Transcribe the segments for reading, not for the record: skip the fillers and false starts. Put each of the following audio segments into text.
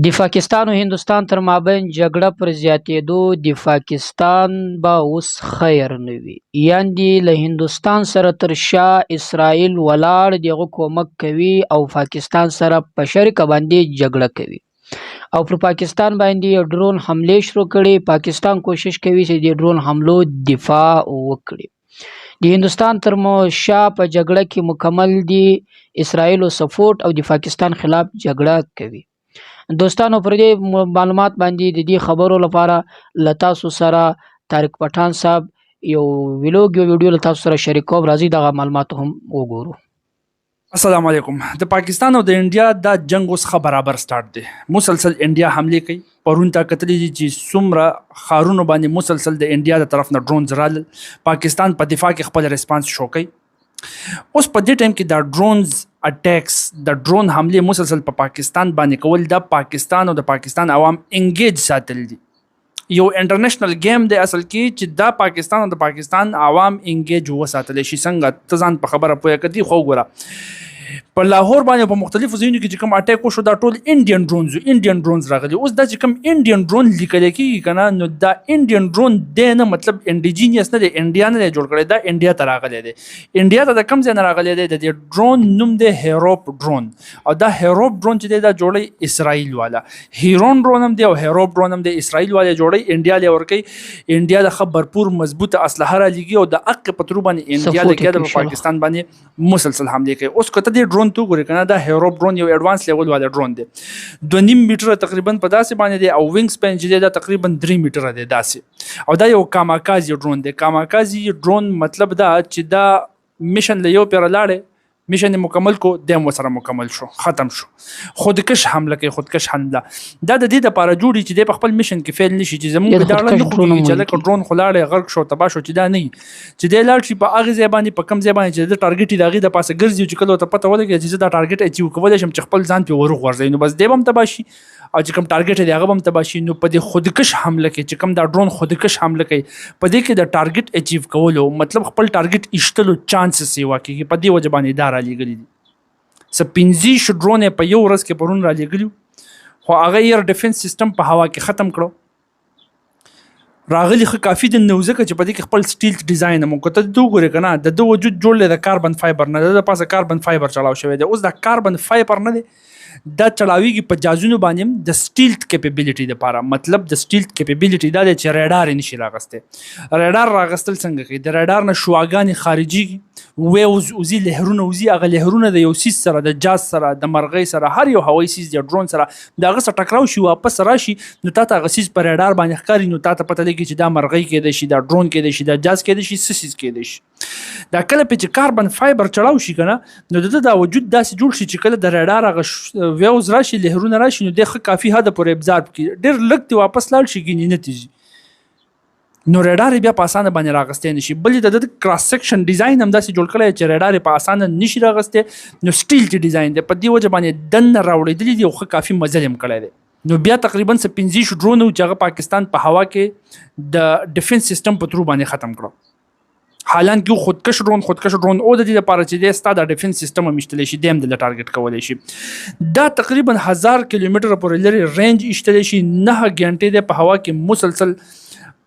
د پاکستان او هندوستان تر مابین جګړه پر زیاتېدو د پاکستان به اوس خیر نه وي، یعنې له هندوستان سره تر شا اسرائیل ولاړ دغه کومک کوي او پاکستان سره په شریکه باندې جګړه کوي او پر پاکستان باندې ډرون حملې شروع کړي. پاکستان کوشش کوي چې د ډرون حملو دفاع وکړي. د هندوستان تر شا په جګړه کې مکمل د اسرائیل سپورټ او د پاکستان خلاف جګړه کوي. دوستانو، پر دې معلومات باندې د دې خبرو لپاره له تاسو سره طارق پټان صاحب یو ویډیو له تاسو سره شریکوم. راځي دغه معلومات هم وګورو. السلام علیکم. د پاکستان او د انډیا دا جنگ اوس برابر سٹارټ دی. مسلسل انډیا حمله کوي. پرون تا کتلی چې څومره خارونو باندې مسلسل د انډیا د طرف نه ډرون زرال پاکستان په دفاع کې خپل ریسپانس شو کوي. اوس په دې ټایم کې د ډرونز اٹیکس د ډرون حمله مسلسل په پاکستان باندې کول د پاکستان او د پاکستان عوام انګیج ساتل دي. یو انټرنیشنل گیم دی اصل کې چې د پاکستان او د پاکستان عوام انګیج وساتل شي. څنګه ته ځان په خبره پوهه کړي خو ګوره په لاهور باندې په مختلفو ځایونو کې چې کوم اٹیک وشو دا ټول انډین ډرونز راغلي. اوس دا چې کوم انډین ډرون لیکل کېږي کنه نو دا انډین ډرون دی نه، مطلب انډیجینیس نه دی، انډیا نه دی جوړ کړی، دا انډیا ته راغلی دی. انډیا ته د کوم ځای نه راغلی دی؟ د دې ډرون نوم دی هیروپ ډرون، او دا هیروپ ډرون چې دی دا جوړی اسرائیل والا. هیرون ډرون هم دی او هیروپ ډرون هم دی، اسرائیل والا جوړی، انډیا له ورکی. انډیا د خبرپور مضبوطه اسلحه را لګي او د حق پترو باندې انډیا لګي د پاکستان باندې مسلسل حمله کوي. اوس کته دی ډرون تو ګوري کنه دا هیروپ ډرون یو ایڈوانس لیول والا ډرون دی، 2.5 میټر تقریبا په داسې باندې دی او وینګ سپین چې دی دا تقریبا 3 میټر دی داسې. او دا یو کاماکازي ډرون دی. کاماکازي ډرون مطلب دا چې دا میشن له یو پیر لاړې میشن مکمل کو دیم وسره مکمل شو، ختم شو. خودکش حمله کوي، خودکش حمله دا د دې لپاره جوړی چې د خپل میشن کې فیل نشي، چې زموږ په داړه نه خوږي چې لکه ډرون خلاړې غرق شو تبا شو، چې دا نه چې د لاړ شي په هغه ځای باندې په کم ځای باندې چې د ټارګټ دغه د پاسه ګرځي چې کله ته پته ولګي چې دا ټارګټ اچیو کولای شم چې خپل ځان په ورغ ورځي نو بس دی بم تبا شي او چې کوم ټارګټ دی هغه بم تبا شي. نو په دې خودکش حمله کې چې کوم دا ډرون خودکش حمله کوي په دې کې د ټارګټ اچیو کولو مطلب خپل ټارګټ ایشتلو چانسز یې واقعي په دې وجه باندې دار علی ګلی سپینځي شو ډرون په یو ورځ کې پرون را لګلیو خو هغه ایر ډیفنس سیستم په هوا کې ختم کړو. راغلی خو کافي د نوزکه چې په دې کې خپل سټیل ډیزاین مو کوته دوه ګوري کنه د وجود جوړل د کاربن فایبر نه د پاسه کاربن فایبر چلاو شوی دی. اوس د کاربن فایبر نه دی دا چلاویږي په جازونو باندې د سټیلت کیپیبلیټی لپاره. مطلب د سټیلت کیپیبلیټی دا چې ریډار نشي راغسته. ریډار راغستل څنګه کوي؟ د ریډار نه شواګانی خارجي ویوز اوزي لهرونه اوزي، هغه لهرونه د یو سیس سره د جاز سره د مرغۍ سره هر یو هوایي سیس د ډرون سره دغه سره ټکراو شي واپس راشي نو تاسو هغه سیس پر ریډار باندې ښکاري نو تاسو پته لګي چې دا مرغۍ کېدای شي، دا ډرون کېدای شي، دا جاز کېدای شي، سیس کېدای شي. دا کله چې کاربن فایبر چلاو شي کنه نو د وجود داسې جوړ شي چې کله د ریډار هغه ویوز راشي لهرونه راشي نو د کافي حد پورې ابزارب کی ډیر لګ واپس لاړ شي ګینې نتیجه نو ریډار بیا په اسانه باندې راغستې نشي. بلې د کراس سیکشن ډیزاین هم داسې جوړ کړی چې ریډار په اسانه نشي راغستې نو سټیل ډیزاین دی په دې وجه باندې دن راوړېدلی دی او خو کافي مزل هم کړی دی. نو بیا تقریبا 15 ډرون چې هغه پاکستان په هوا کې د ډیفنس سیستم په ترو باندې ختم کړو. حالانکه خودکش ډرون او د دې لپاره چې د ستاد ډیفنس سیستم مشتل شي دیم د ټارګټ کولای شي. دا تقریبا 1000 کیلومتر پورې لري رینج اشتل شي، 9 غنټې د په هوا کې مسلسل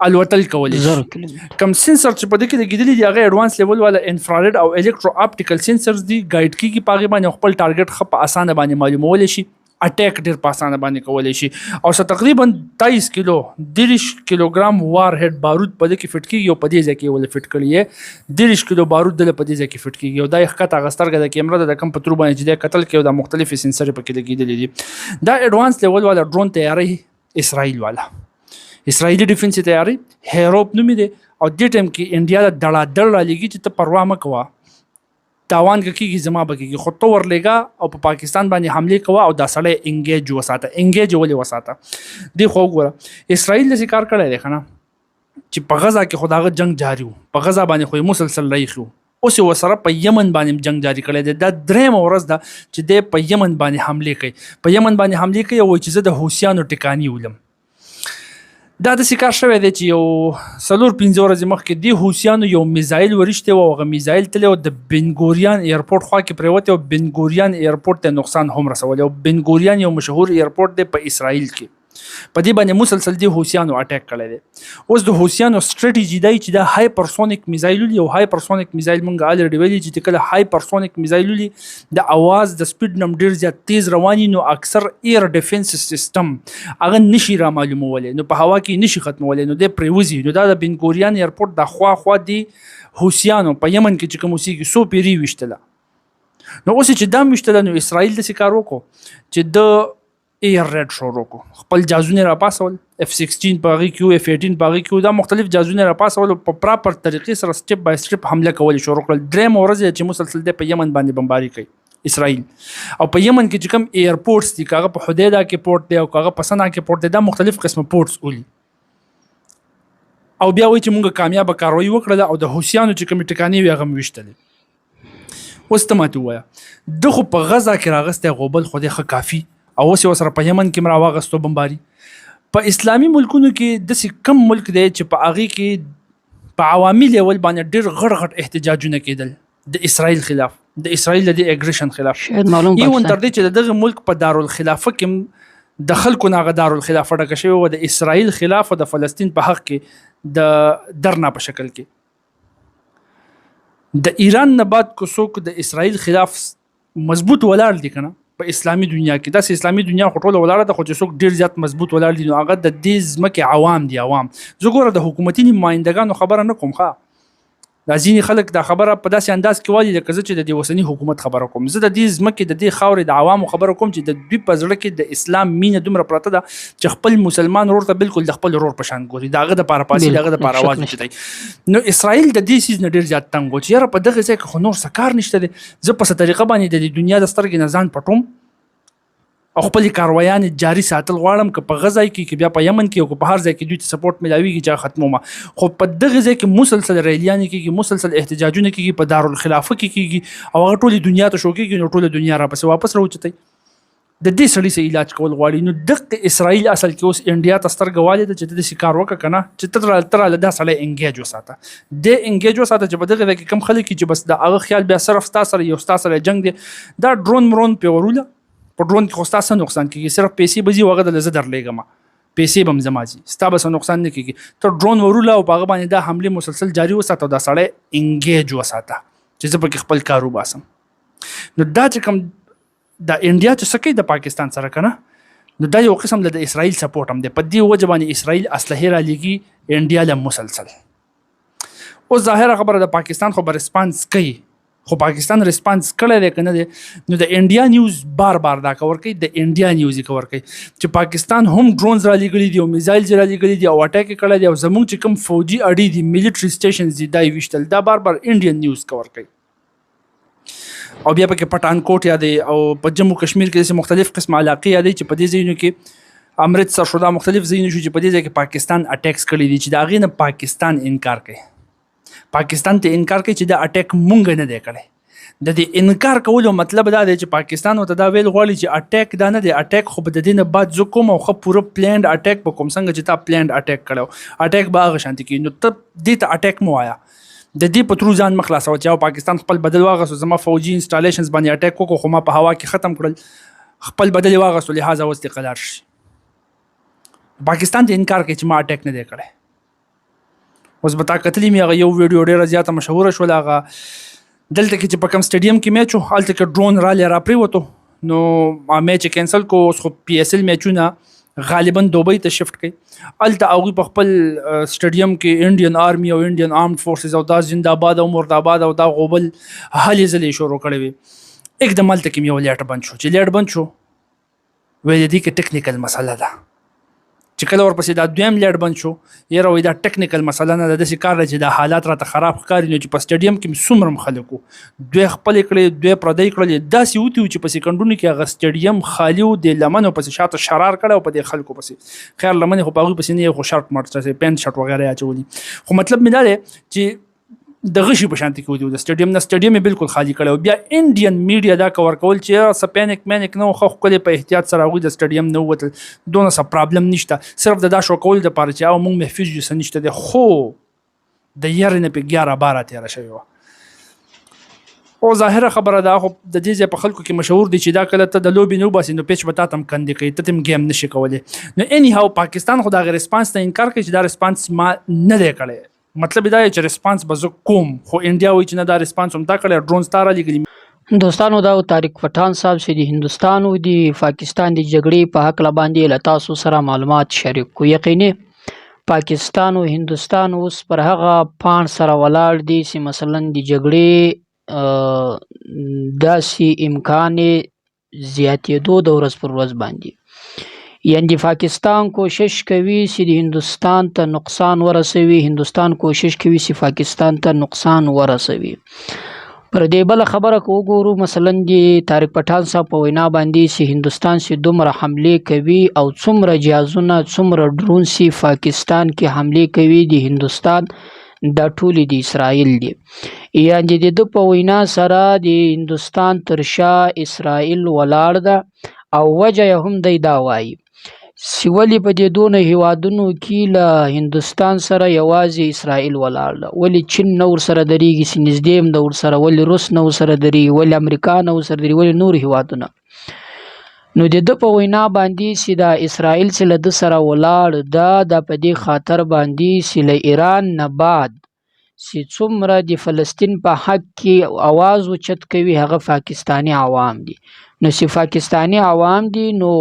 الوتل کولای شي. کم سنسر چې په دې کې لګیدلي دي هغه ایڈوانس لیول والا انفراريډ او الکترو اپټیکل سنسرز دي. ګایډ کیږي پاغي باندې خپل ټارګټ خپ اسانه باندې معلومول شي، اٹیک ډیر په اسانه باندې کولای شي. او تقریبا 23 کیلو 30 کیلوګرام وار هډ بارود په دې کې فټ کیږي او په دې ځکه ول فټ کړی 30 کیلو بارود د په دې ځکه فټ کیږي او دا یخت غسترګه د کیمرا د کم پترو باندې چې د قتل کې د مختلف سنسر په کې لګیدلي دي. دا ایڈوانس لیول والا ډرون تیاری اسرائیل والا اسرائیلی ډیفنس تیاری هیروپ نومې دی. او دې ټیم کې انډیا د ډړا لګي چې ته پروا مه کوه تاوان کېږي زما به کېږي خو ته ورلېږه او په پاکستان باندې حملې کوه او دا سړی انګیج وساته. انګیج ولې وساته دی خو وګوره اسرائیل داسې کار کړی دی ښه نه چې په غزه کې خو د هغه جنګ جاري و، په غزه باندې خو یې مسلسل رایښي و، اوس یې ورسره په یمن باندې جنګ جاري کړی دی. دا درېیمه ورځ ده چې دی په یمن باندې حملې کوي، په یمن باندې حملې کوي او وایي چې زه د حوثیانو ټکاني ولم. دا داسې کار شوی دی چې یو 4-5 ورځې مخکې دې حوثیانو یو میزایل ورشتی و، هغه میزایل تللی و د بنګورین ایرپورټ خوا کې پرېوتی و. بنګورین ایرپورټ ته نقصان هم رسولی و. بنګورین یو مشهور ایرپورټ دی په اسرائیل کې. په دې باندې مسلسل دې حوثیانو اټیک کړی دی. اوس د حوثیانو سټریټیجي دی چې دا هایپرسونیک میزایل ولي، او هایپرسونیک میزایل مونږ الریډي ویلي چې کله هایپرسونیک میزایل ولي د اواز د سپیډ نم ډیر زیات تیز رواني، نو اکثر ایر ډیفنس سیستم هغه نشي را معلومولی، نو په هوا کې نشي ختمولی، نو د پریوزي. نو دا د بنګورین ایرپورټ د خوا دی حوثیانو په یمن کې چې کوم اوسېږي 100 پیري ویشتله. نو اوس چې دا ویشتله، نو اسرائیل داسې کار وکړو چې د ایر ریډ شروع کړو، خپل جازونه را پاسول، F-16 په هغې کې و، F-18 په هغې کې و، دا مختلف جازونه را پاسول، په پراپر طریقې سره سټپ بای سټپ حمله کول شروع کړل. 3 ورځې چې مسلسل دی په یمن باندې بمباري کوي اسرائیل. او په یمن کې چې کوم ایرپورټس دي، کاغه په حدیده کې پورټ دی او کاغه په سنا کې پورټ دی، دا مختلف قسمه پورټس ولي. او بیا وایي چې موږ کامیابه کاروایي وکړله او د حوثیانو چې کومې ټکانې وي هغه مې ویشتلې. اوس ته ماته ووایه، ده خو په غزه کې راغستی غوبل، خو دی ښه کافي، او اوس یې ورسره په یمن کې هم راواغستو بمباري. په اسلامي ملکونو کې داسې کم ملک دی چې په هغې کې په عوامي لیول باندې ډېر غټ غټ احتجاجونه کېدل د اسرائیل خلاف، د اسرائیل د دې اګریشن خلاف. ایون تر دې چې د دغه ملک په دارالخلافه کې د خلکو نه هغه دارالخلافه ډکه شوې وه د اسرائیل خلاف او د فلسطین په حق کې د درنا په شکل کې. د ایران نه بعد که څوک د اسرائیل خلاف مضبوط ولاړ دي که نه په اسلامي دنیا کې، داسې اسلامي دنیا خو ټوله ولاړه ده، خو چې څوک ډېر زیات مضبوط ولاړ دي نو هغه د دې ځمکې عوام دي. عوام زه ګوره د حکومتي نمایندګانو خبره نه کوم، ښه دا ځینې خلک دا خبره په داسې انداز کې وایي لکه زه چې د دې اوسني حکومت خبره کوم. زه د دې ځمکې د دې خاورې د عوامو خبره کوم چې د دوی په زړه کې د اسلام مینه دومره پرته ده چې خپل مسلمان ورور ته بالکل د خپل ورور په شان ګوري، د هغه دپاره پاڅي، د هغه دپاره اواز اوچتوي. نو اسرائیل د دې څیز نه ډېر زیات تنګ و چې یاره په دغه ځای کې خو نور څه کار نشته دی، زه په څه طریقه باندې د دې دنیا د سترګې نه ځان پټوم او خپل کاروایان جاری ساتل غواړم، که په غزه کې که بیا په یمن کې او که په هر ځای کې دوی ته سپورټ ملاویږي چې ختمومه. خو په دغه ځای کې مسلسل ریلیانې کېږي، مسلسل احتجاجونه کېږي، په دارالخلافه کې کېږي او هغه ټولې دنیا ته شو کېږي، نو ټوله دنیا راپسې واپس راوچتئ. د دې سړي څه علاج کول غواړي. نو دغه اسرائیل اصل کې اوس انډیا ته سترګه والې ده چې ته داسې کار وکړه که نه چې ته راله دا سړی انګیج وساته، دې انګیج وساته چې په دغه ځای کې کم خلک چې بس د هغه خیال بیا صرف ستا سره یو ستا سره جنګ دی. دا ډرون مرون پې وروله، په ډرون کې خو ستا څه نقصان کېږي، صرف پیسې به ځي او هغه دله زه درلېږم، پیسې به هم زما ځي، ستا به څه نقصان نه کېږي. ته ډرون وروله او په هغه باندې دا حملې مسلسل جاري وساته او دا سړی انګیج وساته چې زه پکې خپل کار وباسم. نو دا چې کوم د انډیا چې څه کوي د پاکستان سره که نه، نو دا یو قسم د اسرائیل سپورټ هم دی. په دې وجه باندې اسرائیل اسلحې رالېږي انډیا له مسلسل. اوس ظاهره خبره د پاکستان خو به ریسپانس کوي، خو پاکستان ریسپانس کړی دی که نه دی، نو د انډیا نیوز بار بار دا کور کوي، د انډیا نیوز یې کور کوي چې پاکستان هم ډرونز را لېږلي دي او میزایلز یې را لېږلي دي او اټیک یې کړی دی او زموږ چې کوم فوجي اډې دي، ملیټري سټیشنز دي، دا یې ویشتل. دا بار بار انډین نیوز کور کوي. او بیا پکې پټانکوټ یادوي او په جموں کشمیر کې داسې مختلف قسم علاقې یادوي چې په دې ځایونو کې امرتسر شو، دا مختلف ځایونه شو چې په دې ځای کې پاکستان اټیکس کړي دي چې د هغې نه پاکستان انکار کوي. پاکستان ته انکار کوي چې دا اټیک مونږ نه دی کړی. د دې انکار کولو مطلب دا دی چې پاکستان ورته دا ویل غواړي چې اټیک دا نه دی، اټیک خو به د دې نه بعد زه کوم او ښه پوره پلینډ اټیک به کوم، څنګه چې تا پلینډ اټیک کړی اټیک به هغه شانتې کېږي. نو ته دې ته اټیک مه وایه، د دې په ترو ځان مه خلاصوه چې پاکستان خپل بدل واغستو، زما فوجي انسټالیشنز باندې اټیک وکړو خو ما په هوا کې ختم کړل، خپل بدل یې واغستو، لهذا اوس دې قلار شي. پاکستان ته انکار کوي چې ما اټیک نه دی کړی. اوس به تا کتلي مې هغه یو ویډیو ډېره زیاته مشهوره شوله، هغه دلته کې چې په کوم سټیډیم کې میچ و، هلته کې ډرون رالی راپرېوتو، نو میچ یې کینسل کو. اوس خو پی ایس ایل میچونه غالبا دوبۍ ته شفټ کړي، هلته هغوی په خپل سټیډیم کې انډین آرمي او انډین آرمډ فورسز او دا زنده‌باد او مرده‌باد او دا غوبل هلې ځلې شروع کړې وې. एकदम هلته کې مې یو لیټ بند شو، چې لیټ بند شو ویل دې کې ټیکنیکل مسله ده. چې کله ورپسې دا دویم لیټ بند شو، یاره وایي دا ټیکنیکل مسله نه ده، داسې کار دی چې دا حالات راته خراب ښکاري. نو چې په سټیډیم کې مې څومره هم خلک وو، دوی خپلې کړې دوی پردۍ کړلې، داسې وتي وو چې په سیکنډونو کې هغه سټیډیم خالي وو، د لمنو پسې شاته شرار کړی او په دې خلکو پسې، خیر لمنې خو په هغوی پسې نه یې، خو شرټ مرټ پینټ شرټ وغیره یې اچولي. خو مطلب مې دا دی چې د غشي په شانتي کې ودی د سټیډیم بالکل خالی کړو. بیا انډین میډیا دا کور کول چې سپینک مینک نو خو خپل په احتیاط سره غوي د سټیډیم نو وته دونه څه پرابلم نشته، صرف د دا شو کول د پاره چې او موږ محفوظ یو سنشته د خو د یارنه په 11 13 شوی و. او ظاهره خبره ده خو د دې ځای په خلکو کې مشهور دي چې دا کله ته د لوبي نو باسي نو پیچ بتا تم کندې کوي ته تم گیم نشي کولای. نو اني هاو پاکستان خو دا غیر ریسپانس ته انکار کوي چې دا ریسپانس ما نه دی کړی. مطلب دا چې ریسپانس به زه کوم، خو انډیا وایي چې نه دا ریسپانس هم تا کړی، ډرون ستاره لګلی. دوستانو دا طارق پټان صاحب چې د هندوستان او د پاکستان د جګړې په حق باندې له تاسو سره معلومات شریک کو. یقیني پاکستان او هندوستان اوس پر هغه پان سره ولاړ دي چې مثلا د جګړې داسې امکان زیاتېدو د ورځ پر ورځ باندې، یعنی پاکستان کوشش کوي چې د هندوستان ته نقصان ورسوي، هندوستان کوشش کوي چې پاکستان ته نقصان ورسوي. پر دې بل خبره کو وګورو مثلا د طارق پټان صاحب په وینا باندې چې هندوستان چې دومره حمله کوي او څومره جهازونه څومره ډرون سي پاکستان کې حمله کوي د هندوستان دا ټول د اسرائیل دی. یعنی د په وینا سره د هندوستان تر شا اسرائیل ولاړ ده او وجه هم دی دا وایي سیولی په دې دونه هیوادونو کې له هندوستان سره یوازې اسرائیل ولاړ ده. ولی چین نور سره دریږي چې نږدې هم د ور سره، ولی روس نور سره دریږي، ولی امریکا نور سره دریږي، ولی نور هیوادونه. نو د په وینا باندې چې دا اسرائیل چې له د سره ولاړ ده دا په دې خاطر باندې چې له ایران نه بعد چې څومره د فلسطین په حق کې आवाज اوچت کوي هغه پاکستانی عوام دي. نو چې پاکستانی عوام دي نو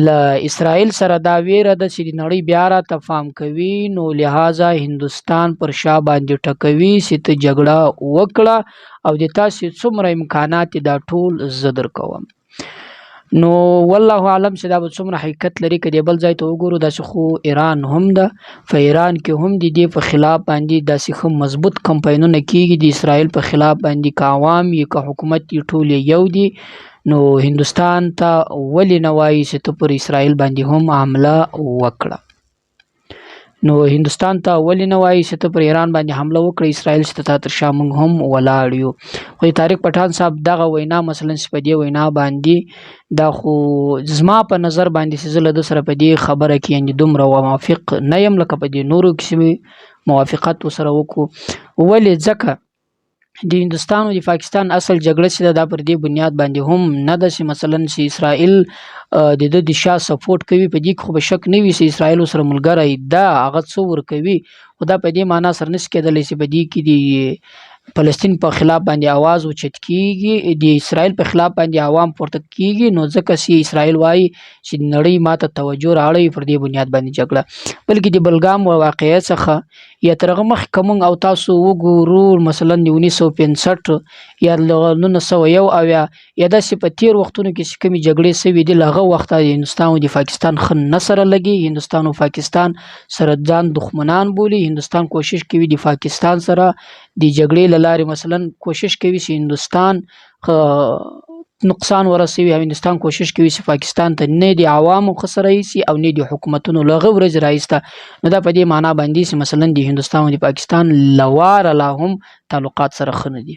له اسرائیل سره دا ویره ده چې د نړۍ بیا را تفام کوي، نو لہذا هندوستان پر شا باندې ټکوي چې ته جګړه وکړه او د تاسې څومره امکانات دا ټول زه درکوم. نو والله اعلم چې دا به څومره حقیقت لري. که د بل ځای ته وګورو داسې خو ایران هم ده، په ایران کې هم د دې په خلاف باندې داسې ښه مضبوط کمپاینونه کېږي د اسرائیل په خلاف باندې، که عوام یې که حکومت یې ټول یو دي. نو هندوستان ته ولی نه وایي چې ته پر اسرائیل باندې هم حمله وکړه؟ نو هندوستان ته ولی نه وایي چې ته پر ایران باندې حمله وکړه، اسرائیل چې ته تر شا موږ هم ولاړ یو. خو طارق پټان صاحب دغه وینا مثلا چې په دې وینا باندې دا خو زما په نظر باندې چې زه له ده سره په دې خبره کې یعنې دومره موافق نه یم لکه په دې نورو کې موافقت ورسره وکړو. ولې ځکه د هندوستان او د پاکستان اصل جګړه چې دا پر دې بنیاد باندې هم نه ده چې مثلا چې اسرائیل د د شا سپورټ کوي. په دې خو به شک نه وي چې اسرائیل سره ملګری ده هغه څه ورکوي، خو دا په دې معنا سره نشي کېدلی چې په دې کې د فلسطین په خلاف باندې आवाज اوچت کیږي، د اسرائیل په خلاف باندې عوام پورته کیږي. نو ځکه چې اسرائیل وایي چې نړۍ ماته توجه راړوي پر دې بنیاد باندې جګړه. بلکې د بلګام واقعیت څخه یا تر هغه مخکې که موږ او تاسو وګورو مثلا د 1965 یا 1901 یا داسې په تیر وختونو کې چې کومې جګړې سوي دي له هغه وخته د هندوستان او د پاکستان ښه نه سره لګي. هندوستان او پاکستان سره ځان دښمنان بولي. هندوستان کوشش کوي د پاکستان سره د جګړې له لارې مثلا کوشش کوي چې هندوستان نقصان ورسوي، او هندوستان کوشش کوي چې پاکستان ته نه د عوامو خسره ایسي او نه د حکومتونو له هغه ورځې راایسته. نو دا په دې معنا باندې چې مثلا د هندوستان او د پاکستان له واره لا هم تعلقات سره ښه نه دي.